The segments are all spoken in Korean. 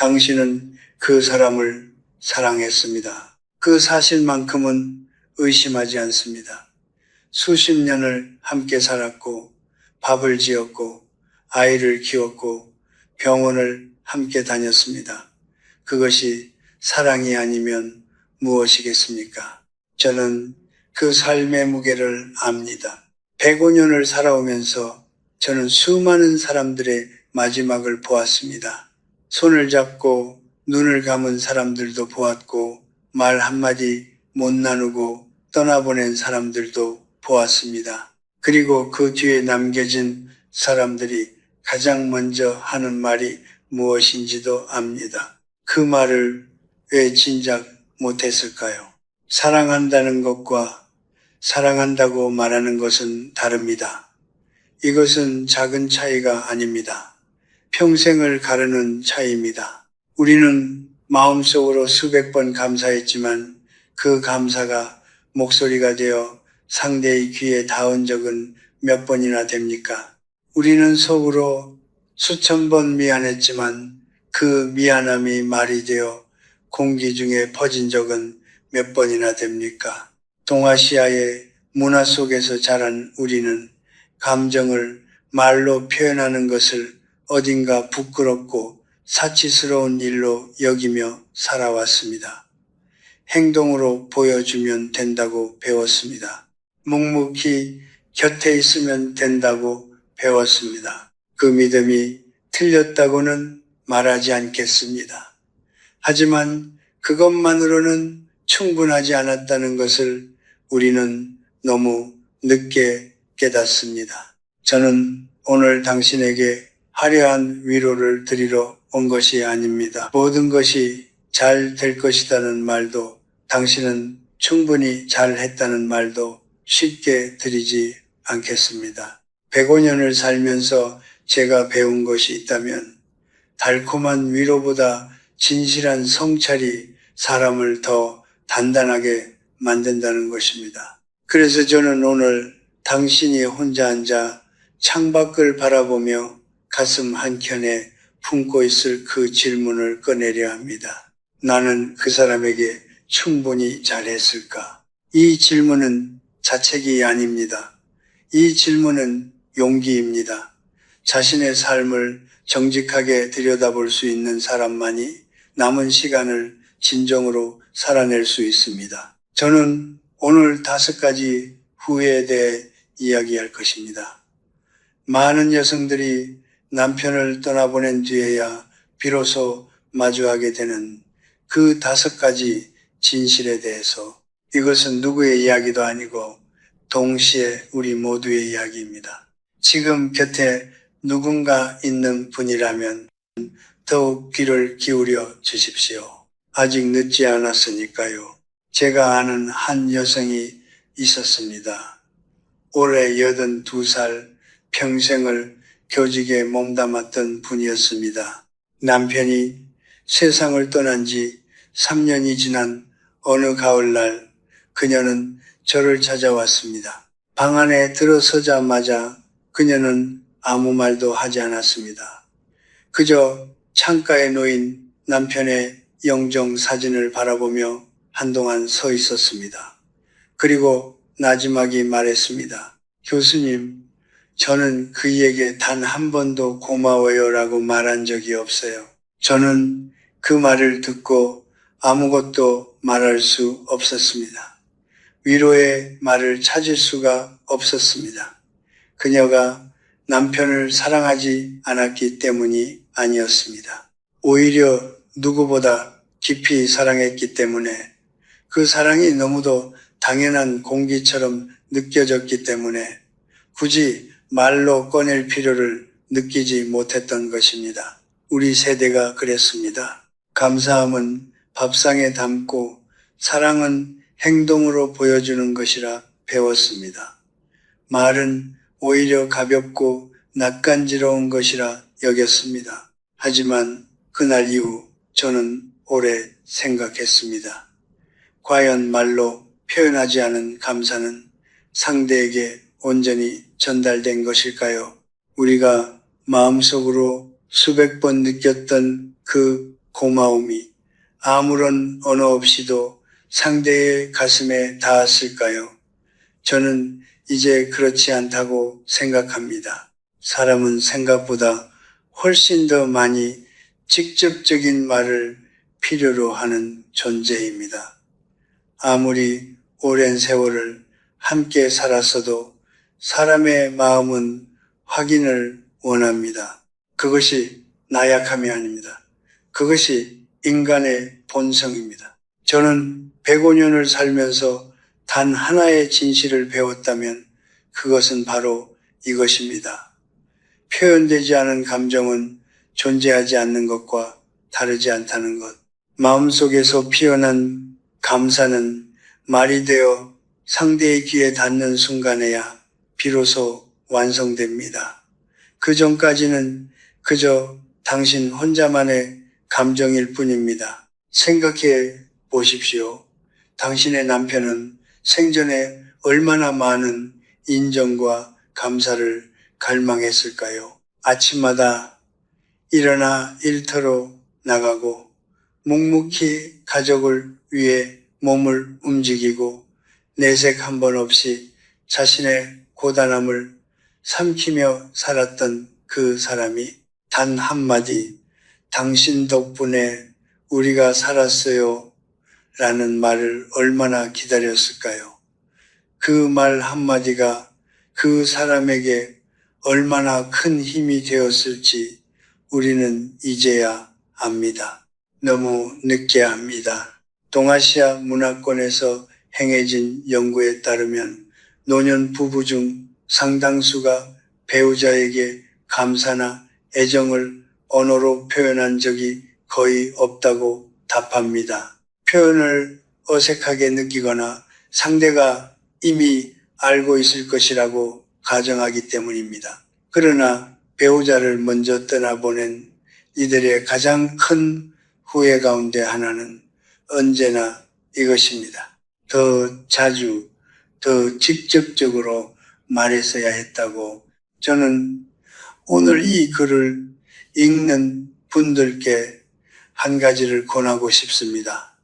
당신은 그 사람을 사랑했습니다. 그 사실만큼은 의심하지 않습니다. 수십 년을 함께 살았고 밥을 지었고 아이를 키웠고 병원을 함께 다녔습니다. 그것이 사랑이 아니면 무엇이겠습니까? 저는 그 삶의 무게를 압니다. 105년을 살아오면서 저는 수많은 사람들의 마지막을 보았습니다. 손을 잡고 눈을 감은 사람들도 보았고 말 한마디 못 나누고 떠나보낸 사람들도 보았습니다. 그리고 그 뒤에 남겨진 사람들이 가장 먼저 하는 말이 무엇인지도 압니다. 그 말을 왜 진작 못했을까요? 사랑한다는 것과 사랑한다고 말하는 것은 다릅니다. 이것은 작은 차이가 아닙니다. 평생을 가르는 차이입니다. 우리는 마음속으로 수백 번 감사했지만 그 감사가 목소리가 되어 상대의 귀에 닿은 적은 몇 번이나 됩니까? 우리는 속으로 수천 번 미안했지만 그 미안함이 말이 되어 공기 중에 퍼진 적은 몇 번이나 됩니까? 동아시아의 문화 속에서 자란 우리는 감정을 말로 표현하는 것을 어딘가 부끄럽고 사치스러운 일로 여기며 살아왔습니다. 행동으로 보여주면 된다고 배웠습니다. 묵묵히 곁에 있으면 된다고 배웠습니다. 그 믿음이 틀렸다고는 말하지 않겠습니다. 하지만 그것만으로는 충분하지 않았다는 것을 우리는 너무 늦게 깨닫습니다. 저는 오늘 당신에게 화려한 위로를 드리러 온 것이 아닙니다. 모든 것이 잘 될 것이라는 말도 당신은 충분히 잘했다는 말도 쉽게 드리지 않겠습니다. 105년을 살면서 제가 배운 것이 있다면 달콤한 위로보다 진실한 성찰이 사람을 더 단단하게 만든다는 것입니다. 그래서 저는 오늘 당신이 혼자 앉아 창밖을 바라보며 가슴 한켠에 품고 있을 그 질문을 꺼내려 합니다. 나는 그 사람에게 충분히 잘했을까? 이 질문은 자책이 아닙니다. 이 질문은 용기입니다. 자신의 삶을 정직하게 들여다볼 수 있는 사람만이 남은 시간을 진정으로 살아낼 수 있습니다. 저는 오늘 5가지 후회에 대해 이야기할 것입니다. 많은 여성들이 남편을 떠나보낸 뒤에야 비로소 마주하게 되는 그 5가지 진실에 대해서 이것은 누구의 이야기도 아니고 동시에 우리 모두의 이야기입니다. 지금 곁에 누군가 있는 분이라면 더욱 귀를 기울여 주십시오. 아직 늦지 않았으니까요. 제가 아는 한 여성이 있었습니다. 올해 82살 평생을 교직에 몸담았던 분이었습니다. 남편이 세상을 떠난 지 3년이 지난 어느 가을날 그녀는 저를 찾아왔습니다. 방 안에 들어서자마자 그녀는 아무 말도 하지 않았습니다. 그저 창가에 놓인 남편의 영정 사진을 바라보며 한동안 서 있었습니다. 그리고 나지막이 말했습니다. 교수님, 저는 그에게 단 한 번도 고마워요라고 말한 적이 없어요. 저는 그 말을 듣고 아무것도 말할 수 없었습니다. 위로의 말을 찾을 수가 없었습니다. 그녀가 남편을 사랑하지 않았기 때문이 아니었습니다. 오히려 누구보다 깊이 사랑했기 때문에 그 사랑이 너무도 당연한 공기처럼 느껴졌기 때문에 굳이 말로 꺼낼 필요를 느끼지 못했던 것입니다. 우리 세대가 그랬습니다. 감사함은 밥상에 담고 사랑은 행동으로 보여주는 것이라 배웠습니다. 말은 오히려 가볍고 낯간지러운 것이라 여겼습니다. 하지만 그날 이후 저는 오래 생각했습니다. 과연 말로 표현하지 않은 감사는 상대에게 온전히 전달된 것일까요? 우리가 마음속으로 수백 번 느꼈던 그 고마움이 아무런 언어 없이도 상대의 가슴에 닿았을까요? 저는 이제 그렇지 않다고 생각합니다. 사람은 생각보다 훨씬 더 많이 직접적인 말을 필요로 하는 존재입니다. 아무리 오랜 세월을 함께 살았어도 사람의 마음은 확인을 원합니다. 그것이 나약함이 아닙니다. 그것이 인간의 본성입니다. 저는 105년을 살면서 단 하나의 진실을 배웠다면 그것은 바로 이것입니다. 표현되지 않은 감정은 존재하지 않는 것과 다르지 않다는 것. 마음속에서 피어난 감사는 말이 되어 상대의 귀에 닿는 순간에야 비로소 완성됩니다. 그 전까지는 그저 당신 혼자만의 감정일 뿐입니다. 생각해 보십시오. 당신의 남편은 생전에 얼마나 많은 인정과 감사를 갈망했을까요? 아침마다 일어나 일터로 나가고 묵묵히 가족을 위해 몸을 움직이고 내색 한 번 없이 자신의 고단함을 삼키며 살았던 그 사람이 단 한마디 당신 덕분에 우리가 살았어요 라는 말을 얼마나 기다렸을까요? 그 말 한마디가 그 사람에게 얼마나 큰 힘이 되었을지 우리는 이제야 압니다. 너무 늦게 압니다. 동아시아 문화권에서 행해진 연구에 따르면 노년 부부 중 상당수가 배우자에게 감사나 애정을 언어로 표현한 적이 거의 없다고 답합니다. 표현을 어색하게 느끼거나 상대가 이미 알고 있을 것이라고 가정하기 때문입니다. 그러나 배우자를 먼저 떠나보낸 이들의 가장 큰 후회 가운데 하나는 언제나 이것입니다. 더 자주, 더 직접적으로 말했어야 했다고 저는 오늘 이 글을 읽는 분들께 한 가지를 권하고 싶습니다.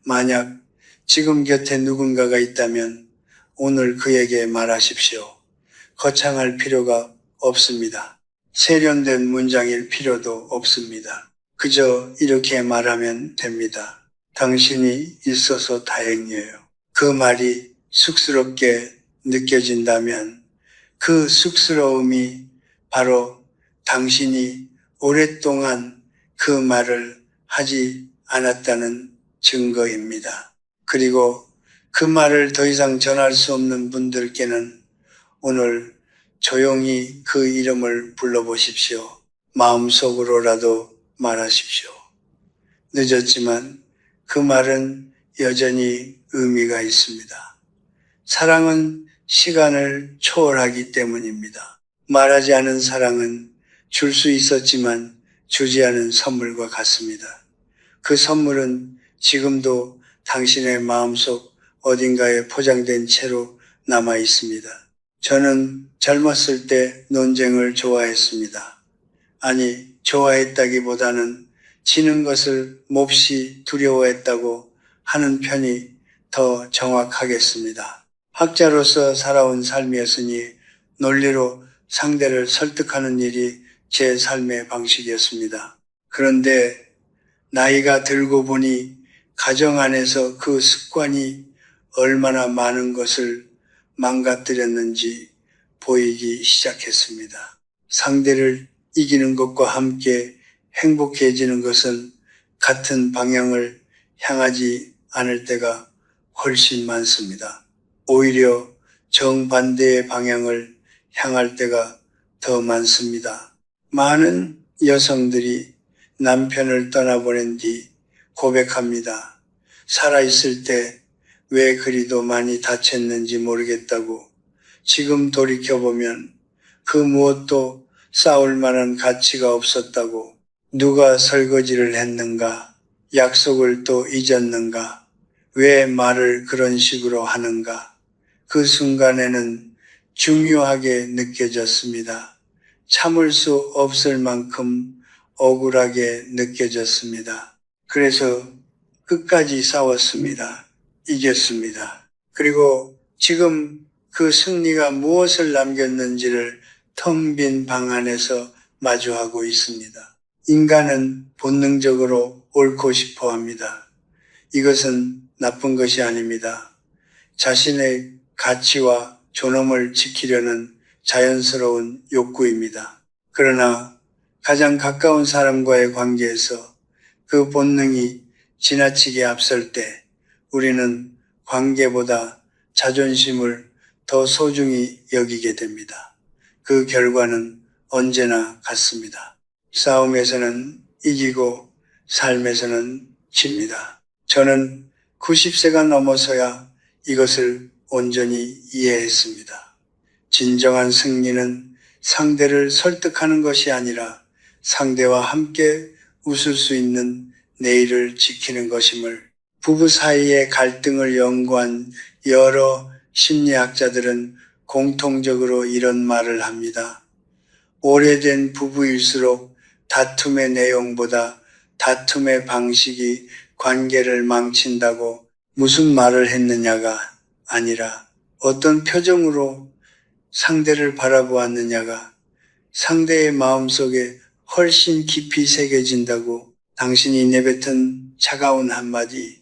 만약 지금 곁에 누군가가 있다면 오늘 그에게 말하십시오. 거창할 필요가 없습니다. 세련된 문장일 필요도 없습니다. 그저 이렇게 말하면 됩니다. 당신이 있어서 다행이에요. 그 말이 쑥스럽게 느껴진다면 그 쑥스러움이 바로 당신이 오랫동안 그 말을 하지 않았다는 증거입니다. 그리고 그 말을 더 이상 전할 수 없는 분들께는 오늘 조용히 그 이름을 불러보십시오. 마음속으로라도 말하십시오. 늦었지만 그 말은 여전히 의미가 있습니다. 사랑은 시간을 초월하기 때문입니다. 말하지 않은 사랑은 줄 수 있었지만 주지 않은 선물과 같습니다. 그 선물은 지금도 당신의 마음속 어딘가에 포장된 채로 남아 있습니다. 저는 젊었을 때 논쟁을 좋아했습니다. 아니, 좋아했다기보다는 지는 것을 몹시 두려워했다고 하는 편이 더 정확하겠습니다. 학자로서 살아온 삶이었으니 논리로 상대를 설득하는 일이 제 삶의 방식이었습니다. 그런데 나이가 들고 보니 가정 안에서 그 습관이 얼마나 많은 것을 망가뜨렸는지 보이기 시작했습니다. 상대를 이기는 것과 함께 행복해지는 것은 같은 방향을 향하지 않을 때가 훨씬 많습니다. 오히려 정반대의 방향을 향할 때가 더 많습니다. 많은 여성들이 남편을 떠나보낸 뒤 고백합니다. 살아있을 때 왜 그리도 많이 다쳤는지 모르겠다고. 지금 돌이켜보면 그 무엇도 싸울 만한 가치가 없었다고. 누가 설거지를 했는가? 약속을 또 잊었는가? 왜 말을 그런 식으로 하는가? 그 순간에는 중요하게 느껴졌습니다. 참을 수 없을 만큼 억울하게 느껴졌습니다. 그래서 끝까지 싸웠습니다. 이겼습니다. 그리고 지금 그 승리가 무엇을 남겼는지를 텅 빈 방 안에서 마주하고 있습니다. 인간은 본능적으로 옳고 싶어 합니다. 이것은 나쁜 것이 아닙니다. 자신의 가치와 존엄을 지키려는 자연스러운 욕구입니다. 그러나 가장 가까운 사람과의 관계에서 그 본능이 지나치게 앞설 때 우리는 관계보다 자존심을 더 소중히 여기게 됩니다. 그 결과는 언제나 같습니다. 싸움에서는 이기고 삶에서는 집니다. 저는 90세가 넘어서야 이것을 온전히 이해했습니다. 진정한 승리는 상대를 설득하는 것이 아니라 상대와 함께 웃을 수 있는 내일을 지키는 것임을 부부 사이의 갈등을 연구한 여러 심리학자들은 공통적으로 이런 말을 합니다. 오래된 부부일수록 다툼의 내용보다 다툼의 방식이 관계를 망친다고 무슨 말을 했느냐가 아니라 어떤 표정으로 상대를 바라보았느냐가 상대의 마음속에 훨씬 깊이 새겨진다고 당신이 내뱉은 차가운 한마디,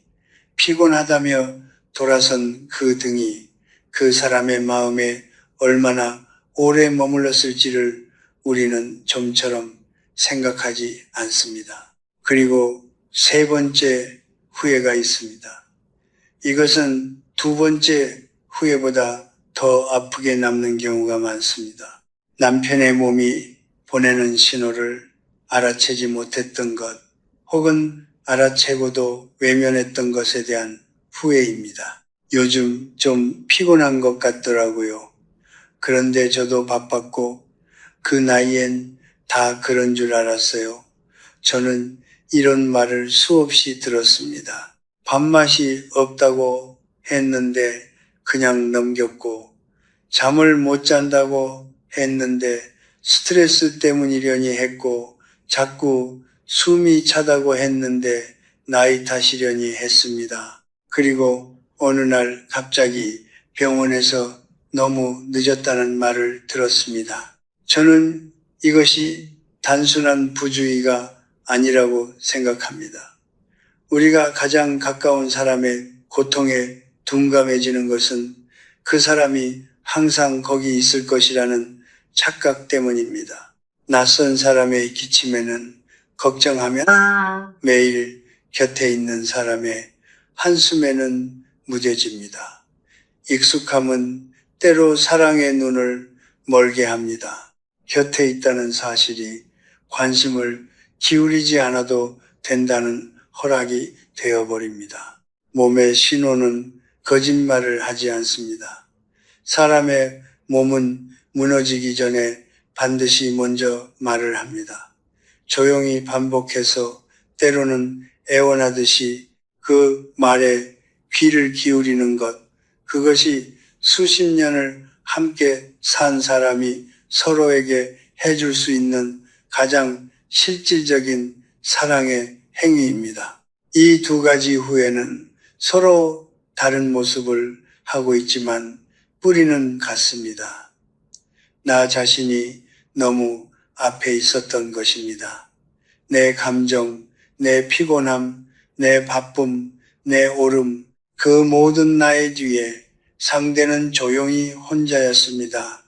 피곤하다며 돌아선 그 등이 그 사람의 마음에 얼마나 오래 머물렀을지를 우리는 좀처럼 생각하지 않습니다. 그리고 세 번째 후회가 있습니다. 이것은 두 번째 후회보다 더 아프게 남는 경우가 많습니다. 남편의 몸이 보내는 신호를 알아채지 못했던 것, 혹은 알아채고도 외면했던 것에 대한 후회입니다. 요즘 좀 피곤한 것 같더라고요. 그런데 저도 바빴고 그 나이엔 다 그런 줄 알았어요. 저는 이런 말을 수없이 들었습니다. 밥맛이 없다고 했는데 그냥 넘겼고, 잠을 못 잔다고 했는데 스트레스 때문이려니 했고, 자꾸 숨이 차다고 했는데 나이 탓이려니 했습니다. 그리고 어느 날 갑자기 병원에서 너무 늦었다는 말을 들었습니다. 저는 이것이 단순한 부주의가 아니라고 생각합니다. 우리가 가장 가까운 사람의 고통에 둔감해지는 것은 그 사람이 항상 거기 있을 것이라는 착각 때문입니다. 낯선 사람의 기침에는 걱정하면 매일 곁에 있는 사람의 한숨에는 무뎌집니다. 익숙함은 때로 사랑의 눈을 멀게 합니다. 곁에 있다는 사실이 관심을 기울이지 않아도 된다는 허락이 되어버립니다. 몸의 신호는 거짓말을 하지 않습니다. 사람의 몸은 무너지기 전에 반드시 먼저 말을 합니다. 조용히 반복해서 때로는 애원하듯이 그 말에 귀를 기울이는 것, 그것이 수십 년을 함께 산 사람이 서로에게 해줄 수 있는 가장 실질적인 사랑의 행위입니다. 이 두 가지 후에는 서로 다른 모습을 하고 있지만 뿌리는 같습니다. 나 자신이 너무 앞에 있었던 것입니다. 내 감정, 내 피곤함, 내 바쁨, 내 오름, 그 모든 나의 뒤에 상대는 조용히 혼자였습니다.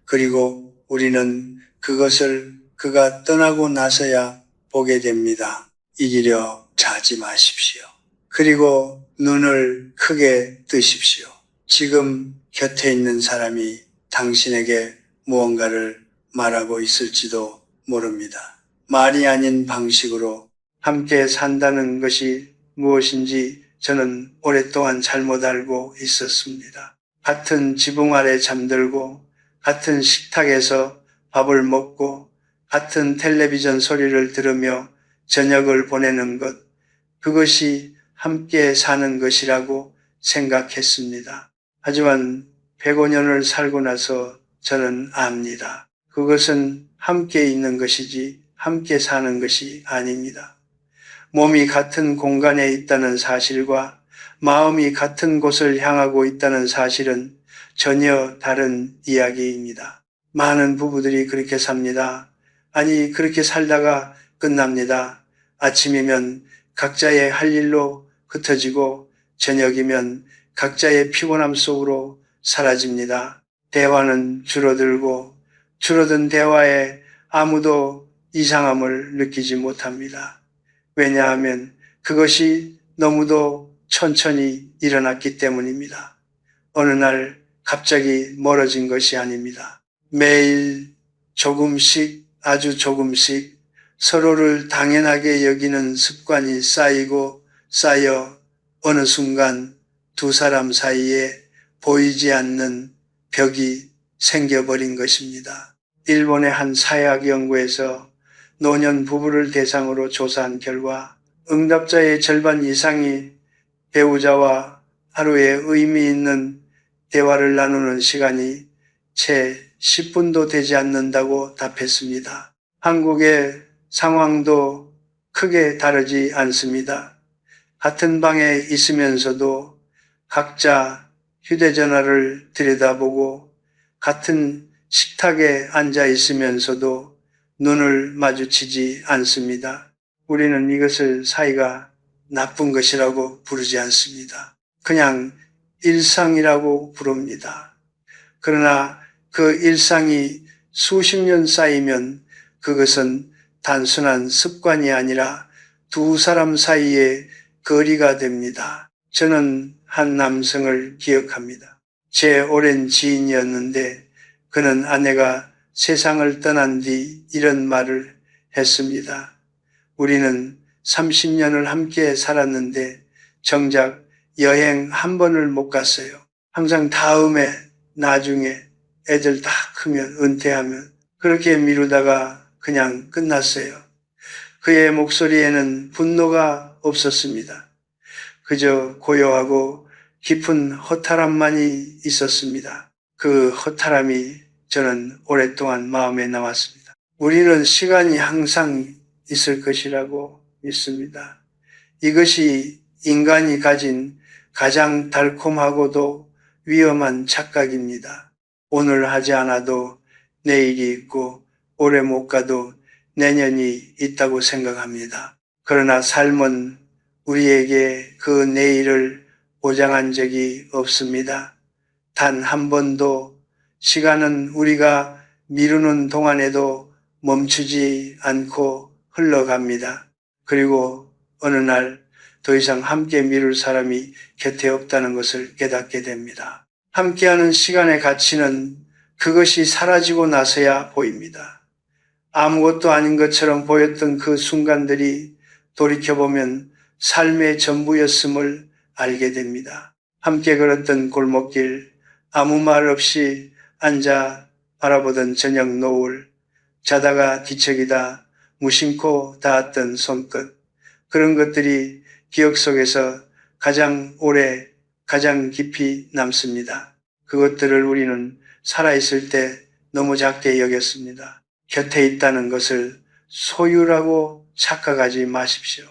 그리고 우리는 그것을 그가 떠나고 나서야 보게 됩니다. 이기려 자지 마십시오. 그리고 눈을 크게 뜨십시오. 지금 곁에 있는 사람이 당신에게 무언가를 말하고 있을지도 모릅니다. 말이 아닌 방식으로 함께 산다는 것이 무엇인지 저는 오랫동안 잘못 알고 있었습니다. 같은 지붕 아래 잠들고 같은 식탁에서 밥을 먹고 같은 텔레비전 소리를 들으며 저녁을 보내는 것, 그것이 함께 사는 것이라고 생각했습니다. 하지만 105년을 살고 나서 저는 압니다. 그것은 함께 있는 것이지 함께 사는 것이 아닙니다. 몸이 같은 공간에 있다는 사실과 마음이 같은 곳을 향하고 있다는 사실은 전혀 다른 이야기입니다. 많은 부부들이 그렇게 삽니다. 아니, 그렇게 살다가 끝납니다. 아침이면 각자의 할 일로 흩어지고 저녁이면 각자의 피곤함 속으로 사라집니다. 대화는 줄어들고 줄어든 대화에 아무도 이상함을 느끼지 못합니다. 왜냐하면 그것이 너무도 천천히 일어났기 때문입니다. 어느 날 갑자기 멀어진 것이 아닙니다. 매일 조금씩, 아주 조금씩 서로를 당연하게 여기는 습관이 쌓이고 쌓여 어느 순간 두 사람 사이에 보이지 않는 벽이 생겨버린 것입니다. 일본의 한 사회학 연구에서 노년 부부를 대상으로 조사한 결과 응답자의 절반 이상이 배우자와 하루에 의미 있는 대화를 나누는 시간이 채 10분도 되지 않는다고 답했습니다. 한국의 상황도 크게 다르지 않습니다. 같은 방에 있으면서도 각자 휴대전화를 들여다보고 같은 식탁에 앉아 있으면서도 눈을 마주치지 않습니다. 우리는 이것을 사이가 나쁜 것이라고 부르지 않습니다. 그냥 일상이라고 부릅니다. 그러나 그 일상이 수십 년 쌓이면 그것은 단순한 습관이 아니라 두 사람 사이의 거리가 됩니다. 저는 한 남성을 기억합니다. 제 오랜 지인이었는데 그는 아내가 세상을 떠난 뒤 이런 말을 했습니다. 우리는 30년을 함께 살았는데 정작 여행 한 번을 못 갔어요. 항상 다음에, 나중에, 애들 다 크면, 은퇴하면 그렇게 미루다가 그냥 끝났어요. 그의 목소리에는 분노가 없었습니다. 그저 고요하고 깊은 허탈함만이 있었습니다. 그 허탈함이 저는 오랫동안 마음에 남았습니다. 우리는 시간이 항상 있을 것이라고 믿습니다. 이것이 인간이 가진 가장 달콤하고도 위험한 착각입니다. 오늘 하지 않아도 내일이 있고 오래 못 가도 내년이 있다고 생각합니다. 그러나 삶은 우리에게 그 내일을 보장한 적이 없습니다. 단 한 번도 시간은 우리가 미루는 동안에도 멈추지 않고 흘러갑니다. 그리고 어느 날 더 이상 함께 미룰 사람이 곁에 없다는 것을 깨닫게 됩니다. 함께하는 시간의 가치는 그것이 사라지고 나서야 보입니다. 아무것도 아닌 것처럼 보였던 그 순간들이 돌이켜보면 삶의 전부였음을 알게 됩니다. 함께 걸었던 골목길, 아무 말 없이 앉아 바라보던 저녁 노을, 자다가 뒤척이다 무심코 닿았던 손끝, 그런 것들이 기억 속에서 가장 오래, 가장 깊이 남습니다. 그것들을 우리는 살아있을 때 너무 작게 여겼습니다. 곁에 있다는 것을 소유라고 착각하지 마십시오.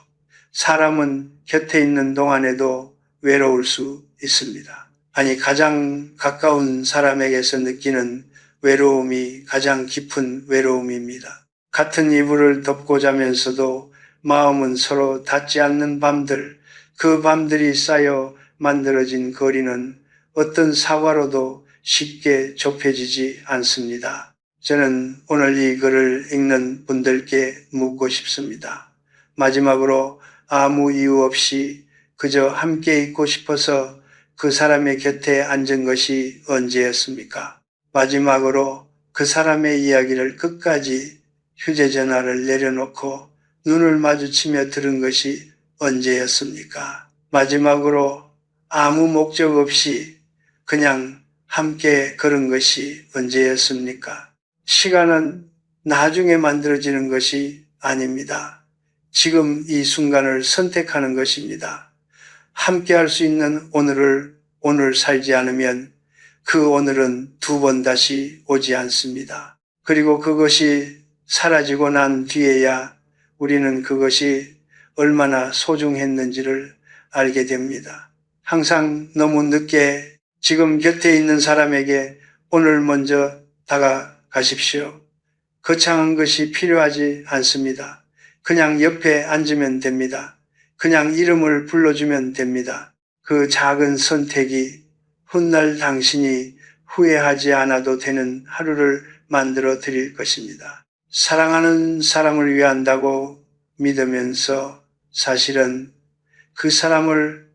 사람은 곁에 있는 동안에도 외로울 수 있습니다. 아니, 가장 가까운 사람에게서 느끼는 외로움이 가장 깊은 외로움입니다. 같은 이불을 덮고 자면서도 마음은 서로 닿지 않는 밤들, 그 밤들이 쌓여 만들어진 거리는 어떤 사과로도 쉽게 좁혀지지 않습니다. 저는 오늘 이 글을 읽는 분들께 묻고 싶습니다. 마지막으로 아무 이유 없이 그저 함께 있고 싶어서 그 사람의 곁에 앉은 것이 언제였습니까? 마지막으로 그 사람의 이야기를 끝까지 휴대전화를 내려놓고 눈을 마주치며 들은 것이 언제였습니까? 마지막으로 아무 목적 없이 그냥 함께 걸은 것이 언제였습니까? 시간은 나중에 만들어지는 것이 아닙니다. 지금 이 순간을 선택하는 것입니다. 함께 할 수 있는 오늘을 오늘 살지 않으면 그 오늘은 두 번 다시 오지 않습니다. 그리고 그것이 사라지고 난 뒤에야 우리는 그것이 얼마나 소중했는지를 알게 됩니다. 항상 너무 늦게 지금 곁에 있는 사람에게 오늘 먼저 다가가십시오. 거창한 것이 필요하지 않습니다. 그냥 옆에 앉으면 됩니다. 그냥 이름을 불러주면 됩니다. 그 작은 선택이 훗날 당신이 후회하지 않아도 되는 하루를 만들어 드릴 것입니다. 사랑하는 사람을 위한다고 믿으면서 사실은 그 사람을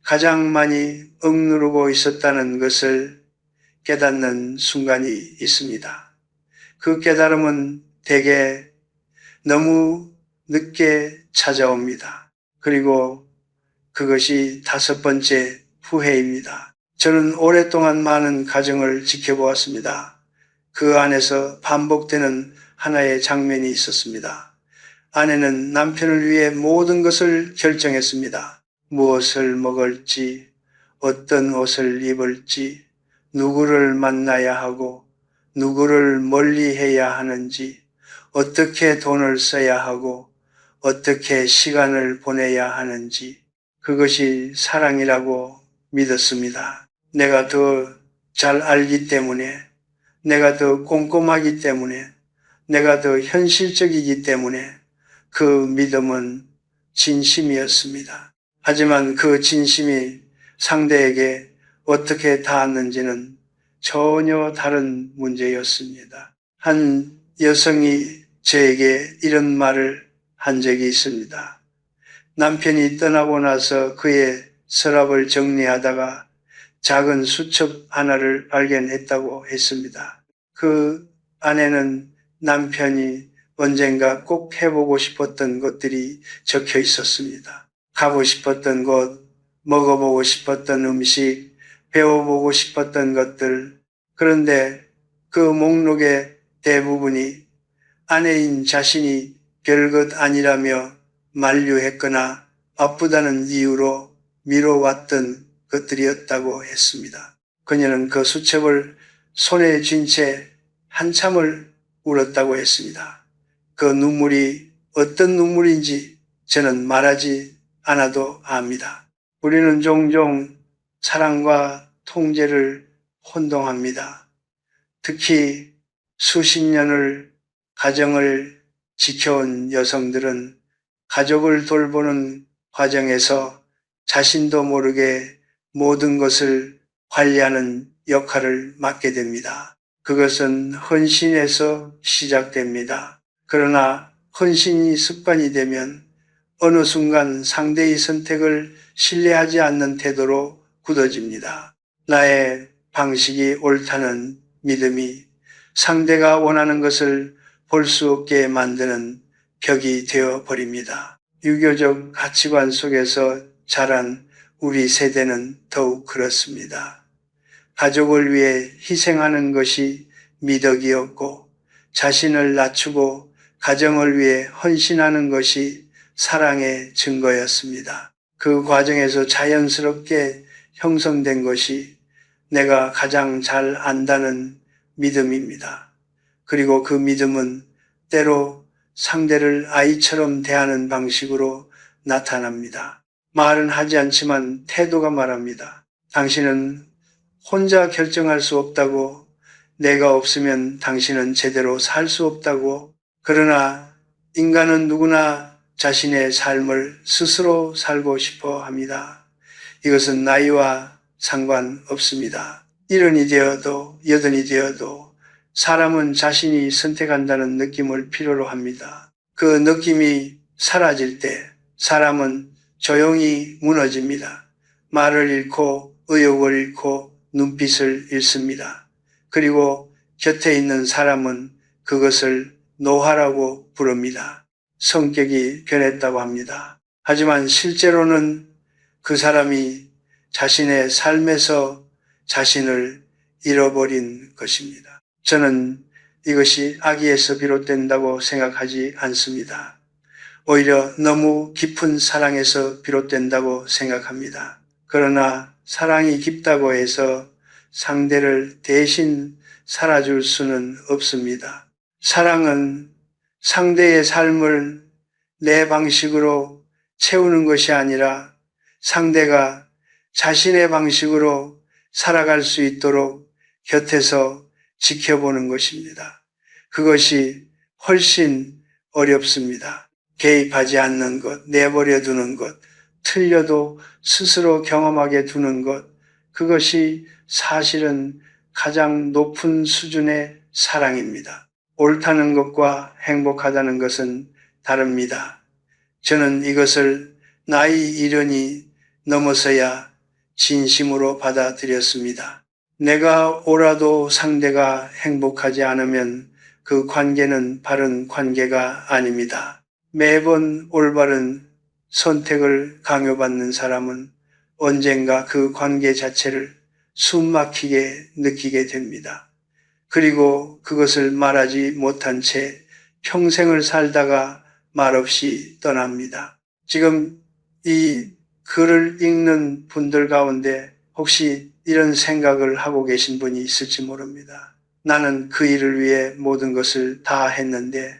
가장 많이 억누르고 있었다는 것을 깨닫는 순간이 있습니다. 그 깨달음은 대개 너무 늦게 찾아옵니다. 그리고 그것이 5번째 후회입니다. 저는 오랫동안 많은 가정을 지켜보았습니다. 그 안에서 반복되는 하나의 장면이 있었습니다. 아내는 남편을 위해 모든 것을 결정했습니다. 무엇을 먹을지, 어떤 옷을 입을지, 누구를 만나야 하고, 누구를 멀리해야 하는지, 어떻게 돈을 써야 하고, 어떻게 시간을 보내야 하는지, 그것이 사랑이라고 믿었습니다. 내가 더 잘 알기 때문에, 내가 더 꼼꼼하기 때문에, 내가 더 현실적이기 때문에 그 믿음은 진심이었습니다. 하지만 그 진심이 상대에게 어떻게 닿았는지는 전혀 다른 문제였습니다. 한 여성이 저에게 이런 말을 한 적이 있습니다. 남편이 떠나고 나서 그의 서랍을 정리하다가 작은 수첩 하나를 발견했다고 했습니다. 그 안에는 남편이 언젠가 꼭 해보고 싶었던 것들이 적혀 있었습니다. 가고 싶었던 곳, 먹어보고 싶었던 음식, 배워보고 싶었던 것들. 그런데 그 목록의 대부분이 아내인 자신이 별것 아니라며 만류했거나 바쁘다는 이유로 미뤄왔던 것들이었다고 했습니다. 그녀는 그 수첩을 손에 쥔 채 한참을 울었다고 했습니다. 그 눈물이 어떤 눈물인지 저는 말하지 않아도 압니다. 우리는 종종 사랑과 통제를 혼동합니다. 특히 수십 년을 가정을 지켜온 여성들은 가족을 돌보는 과정에서 자신도 모르게 모든 것을 관리하는 역할을 맡게 됩니다. 그것은 헌신에서 시작됩니다. 그러나 헌신이 습관이 되면 어느 순간 상대의 선택을 신뢰하지 않는 태도로 굳어집니다. 나의 방식이 옳다는 믿음이 상대가 원하는 것을 볼 수 없게 만드는 벽이 되어 버립니다. 유교적 가치관 속에서 자란 우리 세대는 더욱 그렇습니다. 가족을 위해 희생하는 것이 미덕이었고 자신을 낮추고 가정을 위해 헌신하는 것이 사랑의 증거였습니다. 그 과정에서 자연스럽게 형성된 것이 내가 가장 잘 안다는 믿음입니다. 그리고 그 믿음은 때로 상대를 아이처럼 대하는 방식으로 나타납니다. 말은 하지 않지만 태도가 말합니다. 당신은 혼자 결정할 수 없다고, 내가 없으면 당신은 제대로 살 수 없다고. 그러나 인간은 누구나 자신의 삶을 스스로 살고 싶어 합니다. 이것은 나이와 상관없습니다. 70이 되어도 80이 되어도 사람은 자신이 선택한다는 느낌을 필요로 합니다. 그 느낌이 사라질 때 사람은 조용히 무너집니다. 말을 잃고 의욕을 잃고 눈빛을 잃습니다. 그리고 곁에 있는 사람은 그것을 노화라고 부릅니다. 성격이 변했다고 합니다. 하지만 실제로는 그 사람이 자신의 삶에서 자신을 잃어버린 것입니다. 저는 이것이 악의에서 비롯된다고 생각하지 않습니다. 오히려 너무 깊은 사랑에서 비롯된다고 생각합니다. 그러나 사랑이 깊다고 해서 상대를 대신 살아줄 수는 없습니다. 사랑은 상대의 삶을 내 방식으로 채우는 것이 아니라 상대가 자신의 방식으로 살아갈 수 있도록 곁에서 지켜보는 것입니다. 그것이 훨씬 어렵습니다. 개입하지 않는 것, 내버려 두는 것, 틀려도 스스로 경험하게 두는 것, 그것이 사실은 가장 높은 수준의 사랑입니다. 옳다는 것과 행복하다는 것은 다릅니다. 저는 이것을 나이 이른이 넘어서야 진심으로 받아들였습니다. 내가 옳아도 상대가 행복하지 않으면 그 관계는 바른 관계가 아닙니다. 매번 올바른 선택을 강요받는 사람은 언젠가 그 관계 자체를 숨막히게 느끼게 됩니다. 그리고 그것을 말하지 못한 채 평생을 살다가 말없이 떠납니다. 지금 이 글을 읽는 분들 가운데 혹시 이런 생각을 하고 계신 분이 있을지 모릅니다. 나는 그 일을 위해 모든 것을 다 했는데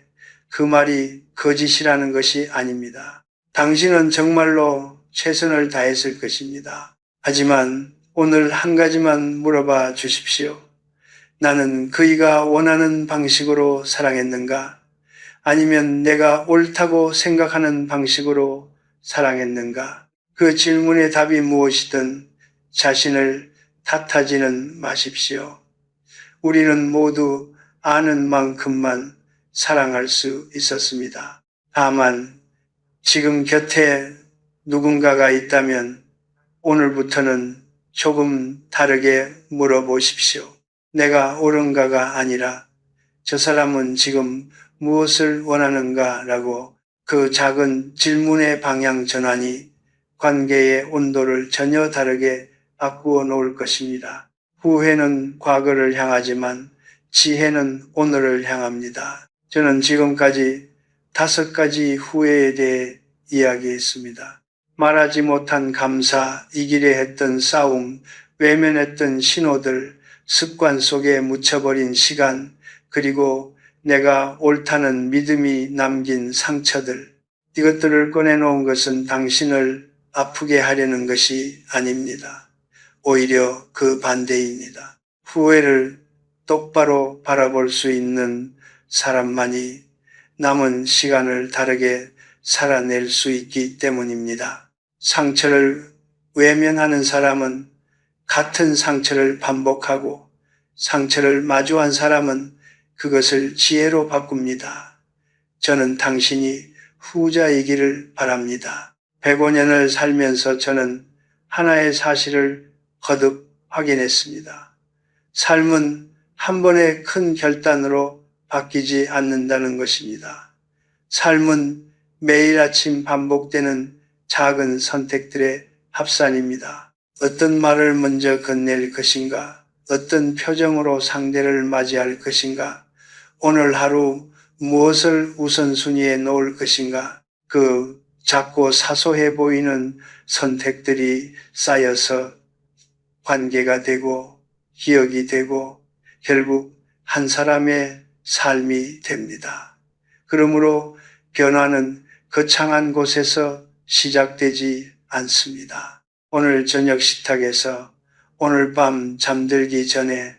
그 말이 거짓이라는 것이 아닙니다. 당신은 정말로 최선을 다했을 것입니다. 하지만 오늘 한 가지만 물어봐 주십시오. 나는 그이가 원하는 방식으로 사랑했는가? 아니면 내가 옳다고 생각하는 방식으로 사랑했는가? 그 질문의 답이 무엇이든 자신을 탓하지는 마십시오. 우리는 모두 아는 만큼만 사랑할 수 있었습니다. 다만 지금 곁에 누군가가 있다면 오늘부터는 조금 다르게 물어보십시오. 내가 옳은가가 아니라 저 사람은 지금 무엇을 원하는가라고 그 작은 질문의 방향 전환이 관계의 온도를 전혀 다르게 바꾸어 놓을 것입니다. 후회는 과거를 향하지만 지혜는 오늘을 향합니다. 저는 지금까지 5가지 후회에 대해 이야기했습니다. 말하지 못한 감사, 이기려 했던 싸움, 외면했던 신호들, 습관 속에 묻혀버린 시간, 그리고 내가 옳다는 믿음이 남긴 상처들, 이것들을 꺼내놓은 것은 당신을 아프게 하려는 것이 아닙니다. 오히려 그 반대입니다. 후회를 똑바로 바라볼 수 있는 사람만이 남은 시간을 다르게 살아낼 수 있기 때문입니다. 상처를 외면하는 사람은 같은 상처를 반복하고 상처를 마주한 사람은 그것을 지혜로 바꿉니다. 저는 당신이 후자이기를 바랍니다. 105년을 살면서 저는 하나의 사실을 거듭 확인했습니다. 삶은 한 번의 큰 결단으로 바뀌지 않는다는 것입니다. 삶은 매일 아침 반복되는 작은 선택들의 합산입니다. 어떤 말을 먼저 건넬 것인가? 어떤 표정으로 상대를 맞이할 것인가? 오늘 하루 무엇을 우선순위에 놓을 것인가? 그 작고 사소해 보이는 선택들이 쌓여서 관계가 되고 기억이 되고 결국 한 사람의 삶이 됩니다. 그러므로 변화는 거창한 곳에서 시작되지 않습니다. 오늘 저녁 식탁에서 오늘 밤 잠들기 전에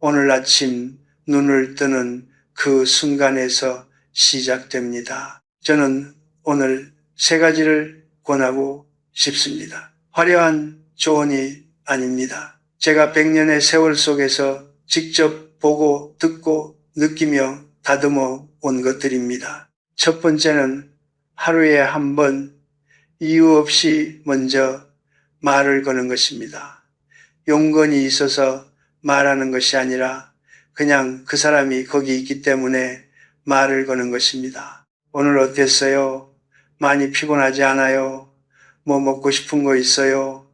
오늘 아침 눈을 뜨는 그 순간에서 시작됩니다. 저는 오늘 3가지를 권하고 싶습니다. 화려한 조언이 아닙니다. 제가 100년의 세월 속에서 직접 보고 듣고 느끼며 다듬어 온 것들입니다. 첫 번째는 하루에 한 번 이유 없이 먼저 말을 거는 것입니다. 용건이 있어서 말하는 것이 아니라 그냥 그 사람이 거기 있기 때문에 말을 거는 것입니다. 오늘 어땠어요? 많이 피곤하지 않아요? 뭐 먹고 싶은 거 있어요?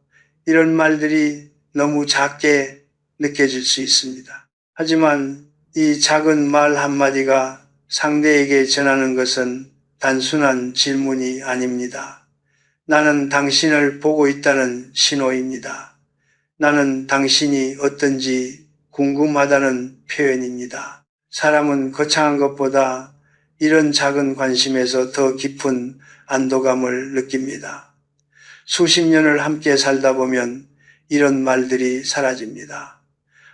이런 말들이 너무 작게 느껴질 수 있습니다. 하지만 이 작은 말 한마디가 상대에게 전하는 것은 단순한 질문이 아닙니다. 나는 당신을 보고 있다는 신호입니다. 나는 당신이 어떤지 궁금하다는 표현입니다. 사람은 거창한 것보다 이런 작은 관심에서 더 깊은 안도감을 느낍니다. 수십 년을 함께 살다 보면 이런 말들이 사라집니다.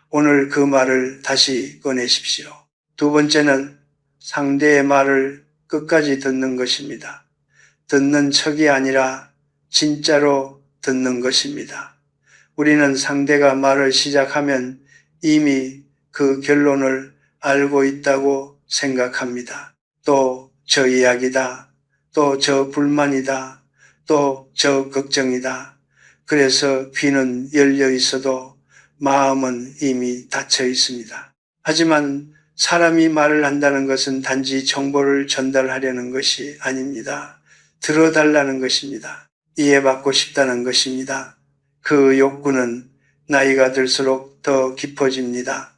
오늘 그 말을 다시 꺼내십시오. 두 번째는 상대의 말을 끝까지 듣는 것입니다. 듣는 척이 아니라 진짜로 듣는 것입니다. 우리는 상대가 말을 시작하면 이미 그 결론을 알고 있다고 생각합니다. 또 저 이야기다. 또 저 불만이다. 또 저 걱정이다. 그래서 귀는 열려 있어도 마음은 이미 닫혀 있습니다. 하지만 사람이 말을 한다는 것은 단지 정보를 전달하려는 것이 아닙니다. 들어달라는 것입니다. 이해받고 싶다는 것입니다. 그 욕구는 나이가 들수록 더 깊어집니다.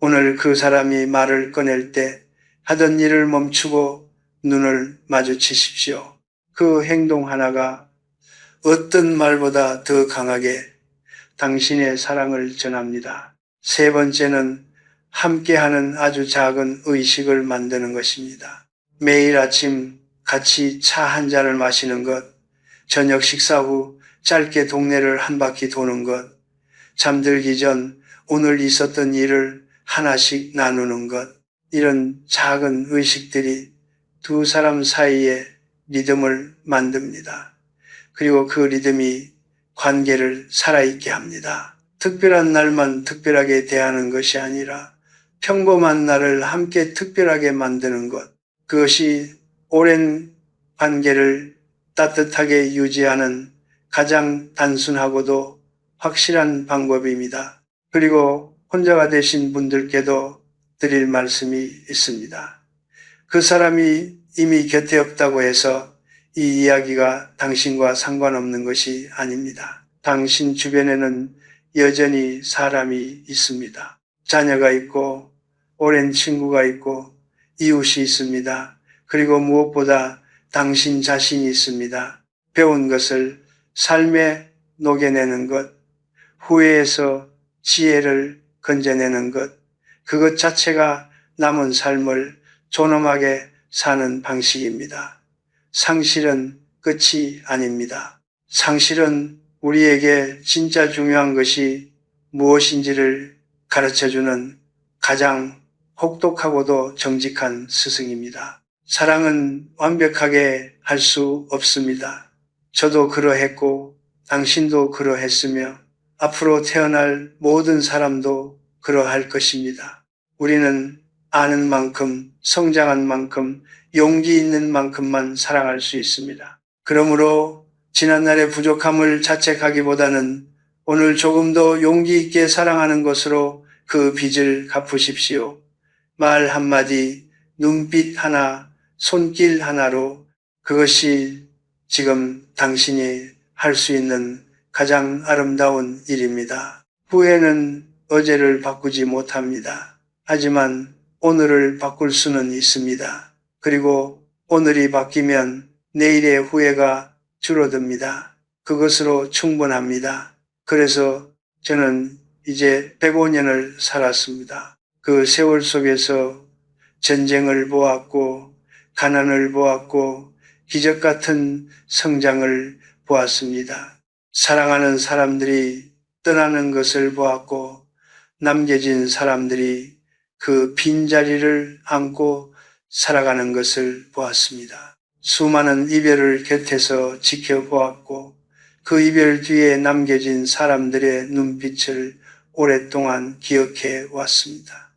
오늘 그 사람이 말을 꺼낼 때 하던 일을 멈추고 눈을 마주치십시오. 그 행동 하나가 어떤 말보다 더 강하게 당신의 사랑을 전합니다. 세 번째는 함께하는 아주 작은 의식을 만드는 것입니다. 매일 아침 같이 차 한 잔을 마시는 것, 저녁 식사 후 짧게 동네를 한 바퀴 도는 것, 잠들기 전 오늘 있었던 일을 하나씩 나누는 것, 이런 작은 의식들이 두 사람 사이에 리듬을 만듭니다. 그리고 그 리듬이 관계를 살아있게 합니다. 특별한 날만 특별하게 대하는 것이 아니라 평범한 날을 함께 특별하게 만드는 것, 그것이 오랜 관계를 따뜻하게 유지하는 가장 단순하고도 확실한 방법입니다. 그리고 혼자가 되신 분들께도 드릴 말씀이 있습니다. 그 사람이 이미 곁에 없다고 해서 이 이야기가 당신과 상관없는 것이 아닙니다. 당신 주변에는 여전히 사람이 있습니다. 자녀가 있고 오랜 친구가 있고 이웃이 있습니다. 그리고 무엇보다 당신 자신이 있습니다. 배운 것을 삶에 녹여내는 것, 후회에서 지혜를 건져내는 것, 그것 자체가 남은 삶을 존엄하게 사는 방식입니다. 상실은 끝이 아닙니다. 상실은 우리에게 진짜 중요한 것이 무엇인지를 가르쳐주는 가장 혹독하고도 정직한 스승입니다. 사랑은 완벽하게 할 수 없습니다. 저도 그러했고 당신도 그러했으며 앞으로 태어날 모든 사람도 그러할 것입니다. 우리는 아는 만큼, 성장한 만큼, 용기 있는 만큼만 사랑할 수 있습니다. 그러므로 지난날의 부족함을 자책하기보다는 오늘 조금 더 용기 있게 사랑하는 것으로 그 빚을 갚으십시오. 말 한마디, 눈빛 하나, 손길 하나로 그것이 지금 당신이 할 수 있는 가장 아름다운 일입니다. 후회는 어제를 바꾸지 못합니다. 하지만 오늘을 바꿀 수는 있습니다. 그리고 오늘이 바뀌면 내일의 후회가 줄어듭니다. 그것으로 충분합니다. 그래서 저는 이제 105년을 살았습니다. 그 세월 속에서 전쟁을 보았고 가난을 보았고 기적 같은 성장을 보았습니다. 사랑하는 사람들이 떠나는 것을 보았고 남겨진 사람들이 그 빈자리를 안고 살아가는 것을 보았습니다. 수많은 이별을 곁에서 지켜보았고 그 이별 뒤에 남겨진 사람들의 눈빛을 오랫동안 기억해 왔습니다.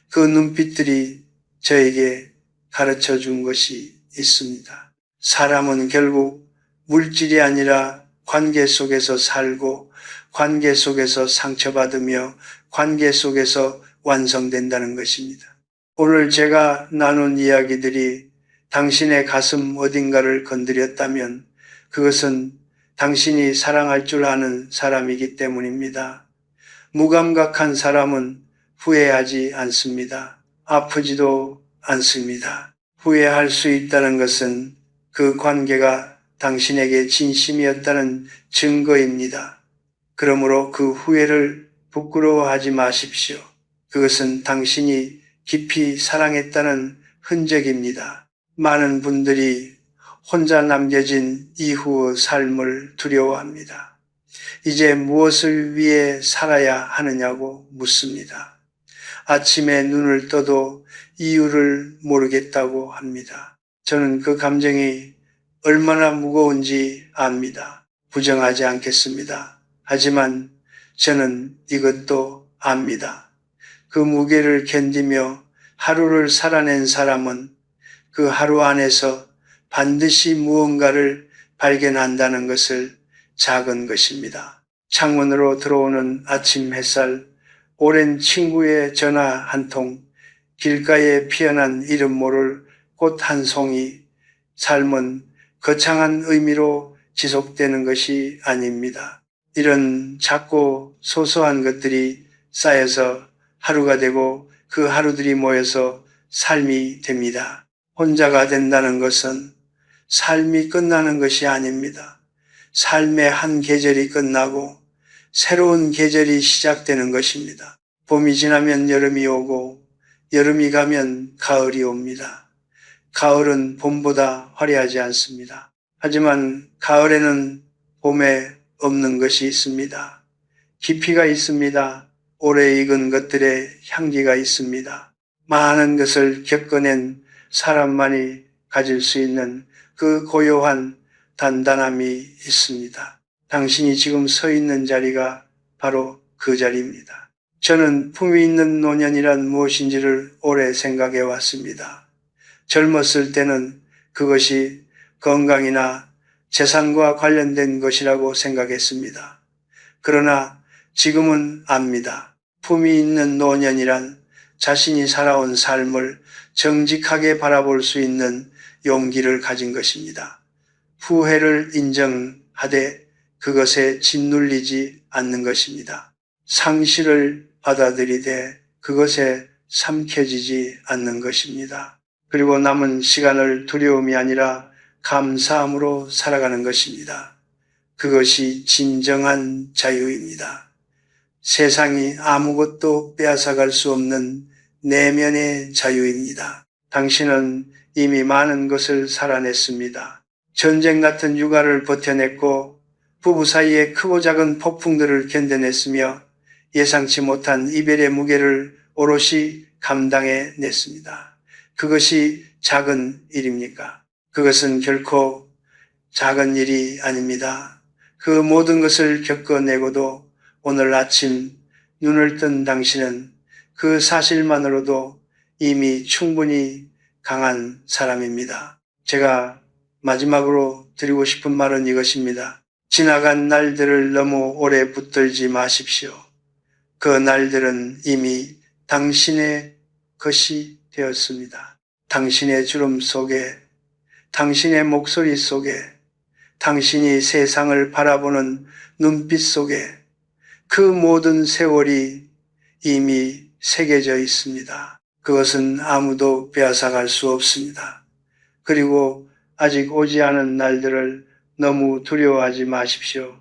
그 눈빛들이 저에게 가르쳐 준 것이 있습니다. 사람은 결국 물질이 아니라 관계 속에서 살고 관계 속에서 상처받으며 관계 속에서 완성된다는 것입니다. 오늘 제가 나눈 이야기들이 당신의 가슴 어딘가를 건드렸다면 그것은 당신이 사랑할 줄 아는 사람이기 때문입니다. 무감각한 사람은 후회하지 않습니다. 아프지도 않습니다. 후회할 수 있다는 것은 그 관계가 당신에게 진심이었다는 증거입니다. 그러므로 그 후회를 부끄러워하지 마십시오. 그것은 당신이 깊이 사랑했다는 흔적입니다. 많은 분들이 혼자 남겨진 이후의 삶을 두려워합니다. 이제 무엇을 위해 살아야 하느냐고 묻습니다. 아침에 눈을 떠도 이유를 모르겠다고 합니다. 저는 그 감정이 얼마나 무거운지 압니다. 부정하지 않겠습니다. 하지만 저는 이것도 압니다. 그 무게를 견디며 하루를 살아낸 사람은 그 하루 안에서 반드시 무언가를 발견한다는 것을 작은 것입니다. 창문으로 들어오는 아침 햇살, 오랜 친구의 전화 한 통, 길가에 피어난 이름 모를 꽃 한 송이, 삶은 거창한 의미로 지속되는 것이 아닙니다. 이런 작고 소소한 것들이 쌓여서 하루가 되고 그 하루들이 모여서 삶이 됩니다. 혼자가 된다는 것은 삶이 끝나는 것이 아닙니다. 삶의 한 계절이 끝나고 새로운 계절이 시작되는 것입니다. 봄이 지나면 여름이 오고 여름이 가면 가을이 옵니다. 가을은 봄보다 화려하지 않습니다. 하지만 가을에는 봄에 없는 것이 있습니다. 깊이가 있습니다. 오래 익은 것들의 향기가 있습니다. 많은 것을 겪어낸 사람만이 가질 수 있는 그 고요한 단단함이 있습니다. 당신이 지금 서 있는 자리가 바로 그 자리입니다. 저는 품위 있는 노년이란 무엇인지를 오래 생각해 왔습니다. 젊었을 때는 그것이 건강이나 재산과 관련된 것이라고 생각했습니다. 그러나 지금은 압니다. 품위 있는 노년이란 자신이 살아온 삶을 정직하게 바라볼 수 있는 용기를 가진 것입니다. 후회를 인정하되 그것에 짓눌리지 않는 것입니다. 상실을 받아들이되 그것에 삼켜지지 않는 것입니다. 그리고 남은 시간을 두려움이 아니라 감사함으로 살아가는 것입니다. 그것이 진정한 자유입니다. 세상이 아무것도 빼앗아갈 수 없는 내면의 자유입니다. 당신은 이미 많은 것을 살아냈습니다. 전쟁 같은 육아를 버텨냈고 부부 사이의 크고 작은 폭풍들을 견뎌냈으며 예상치 못한 이별의 무게를 오롯이 감당해냈습니다. 그것이 작은 일입니까? 그것은 결코 작은 일이 아닙니다. 그 모든 것을 겪어내고도 오늘 아침 눈을 뜬 당신은 그 사실만으로도 이미 충분히 강한 사람입니다. 제가 마지막으로 드리고 싶은 말은 이것입니다. 지나간 날들을 너무 오래 붙들지 마십시오. 그 날들은 이미 당신의 것이 되었습니다. 당신의 주름 속에, 당신의 목소리 속에, 당신이 세상을 바라보는 눈빛 속에 그 모든 세월이 이미 새겨져 있습니다. 그것은 아무도 빼앗아갈 수 없습니다. 그리고 아직 오지 않은 날들을 너무 두려워하지 마십시오.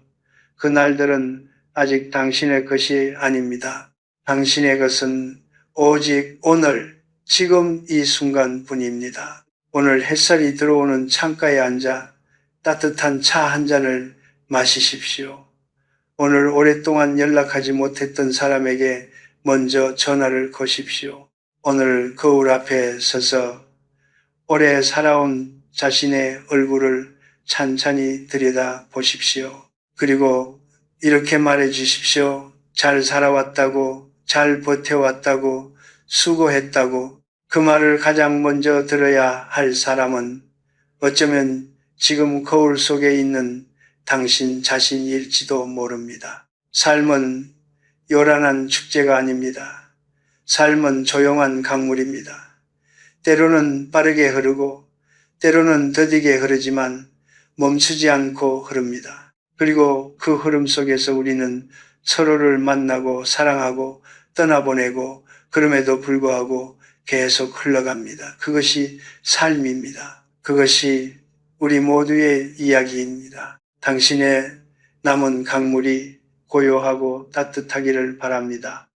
그 날들은 아직 당신의 것이 아닙니다. 당신의 것은 오직 오늘, 지금 이 순간뿐입니다. 오늘 햇살이 들어오는 창가에 앉아 따뜻한 차 한 잔을 마시십시오. 오늘 오랫동안 연락하지 못했던 사람에게 먼저 전화를 거십시오. 오늘 거울 앞에 서서 오래 살아온 자신의 얼굴을 찬찬히 들여다 보십시오. 그리고 이렇게 말해 주십시오. 잘 살아왔다고, 잘 버텨왔다고, 수고했다고. 그 말을 가장 먼저 들어야 할 사람은 어쩌면 지금 거울 속에 있는 당신 자신일지도 모릅니다. 삶은 요란한 축제가 아닙니다. 삶은 조용한 강물입니다. 때로는 빠르게 흐르고 때로는 더디게 흐르지만 멈추지 않고 흐릅니다. 그리고 그 흐름 속에서 우리는 서로를 만나고 사랑하고 떠나보내고 그럼에도 불구하고 계속 흘러갑니다. 그것이 삶입니다. 그것이 우리 모두의 이야기입니다. 당신의 남은 강물이 고요하고 따뜻하기를 바랍니다.